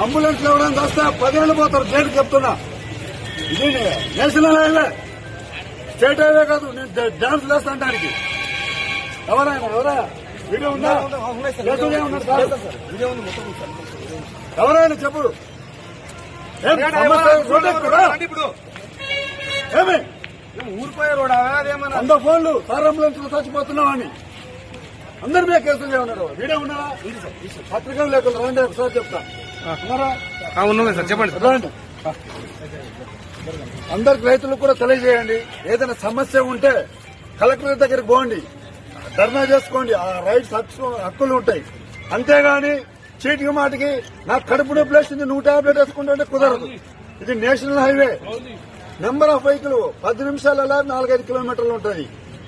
Ambulance ఎవరైనా వస్తే 10 ఏళ్ళు పోతారు జైలుకి చెప్తున్నా. ఇది నేషనల్ హైవే, స్టేట్ హైవే కాదు. నేను డాన్స్ వేస్తానికి ఎవరా వీడియో ఉందా? ఎవరైనా చెప్పు. ఏమి ఊరిపోయే రోడ్ అదేమన్నా 100 ఫోన్లు సార్ అంబులెన్స్ లో చచ్చిపోతున్నామని అందరి మీద కేసులు చేయమన్నారు. వీడియో ఉన్నారా? పత్రికలు లేకుండా రండి ఒకసారి చెప్తా. ఉన్నాయి సార్, చెప్పండి. రండి. అందరికి రైతులకు కూడా తెలియజేయండి. ఏదైనా సమస్య ఉంటే కలెక్టర్ దగ్గరికి పోండి, ధర్నా చేసుకోండి. ఆ రైట్స్ హక్కులు ఉంటాయి. అంతేగాని చీటికి మాటికి నాకు కడుపు నొప్పి లేస్తుంది 100 టాబ్లెట్ వేసుకుంటుంటే కుదరదు. ఇది national highway. Number of vehicle 10 నిమిషాలలో 4-5 కిలోమీటర్లు ఉంటుంది.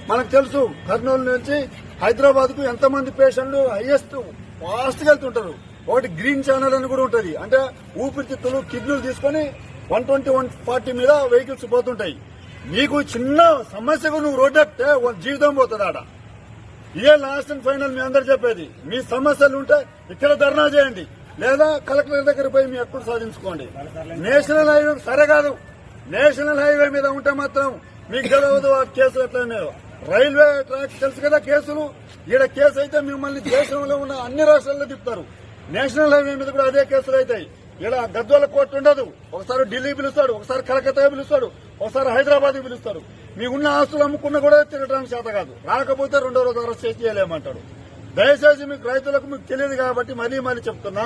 మనకు తెలుసు కర్నూలు నుంచి హైదరాబాద్ కు ఎంతమంది పేషెంట్లు హైయెస్ట్ ఫాస్ట్ గా వెళ్తుంటారు. ఒకటి గ్రీన్ ఛానల్ అని కూడా ఉంటుంది. అంటే ఊపిరితిత్తులు కిడ్నీలు తీసుకుని 120-140 మీద వెహికల్స్ పోతుంటాయి. నీకు చిన్న సమస్యకు నువ్వు రోడ్డు ఎక్కితే జీవితం పోతుంది ఆడ. ఇదే లాస్ట్ అండ్ ఫైనల్ మీ అందరు చెప్పేది. మీ సమస్యలు ఉంటే ఇక్కడ ధర్నా చేయండి, లేదా కలెక్టర్ దగ్గర పోయి మీ హక్కులు సాధించుకోండి. నేషనల్ హైవే సరే కాదు, నేషనల్ హైవే మీద ఉంటే మాత్రం మీకు తెలియదు ఆ కేసులు ఎట్లయినాయో. రైల్వే ట్రాక్ తెలుసు కదా కేసులు. ఈడ కేసు అయితే మిమ్మల్ని దేశంలో ఉన్న అన్ని రాష్ట్రాల్లో తిప్పుతారు. నేషనల్ హైవే మీద కూడా అదే కేసులు అవుతాయి. ఇలా గద్వాల కోర్టు ఉండదు. ఒకసారి ఢిల్లీ పిలుస్తాడు, ఒకసారి కలకత్తా పిలుస్తాడు, ఒకసారి హైదరాబాద్ పిలుస్తాడు. మీకున్న ఆస్తులు అమ్ముకున్నా కూడా తిరగడానికి చేత కాదు. రాకపోతే 2వ రోజు అరెస్ట్ చేసి చేయలేమంటాడు. దయచేసి మీకు రైతులకు మీకు తెలియదు కాబట్టి మళ్ళీ చెప్తున్నా.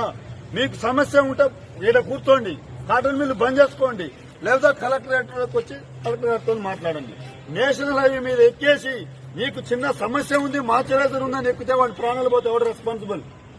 మీకు సమస్య ఉంటే ఈడ కూర్చోండి, కాటన్ మిల్లు బంద్ చేసుకోండి, లేదా కలెక్టరేట్లోకి వచ్చి కలెక్టరేట్తో మాట్లాడండి. నేషనల్ హైవే మీద ఎక్కేసి మీకు చిన్న సమస్య ఉంది, మార్చరేజర్ ఉందని ఎక్కితే వాడి ప్రాణాలు పోతే ఎవడు రెస్పాన్సిబుల్?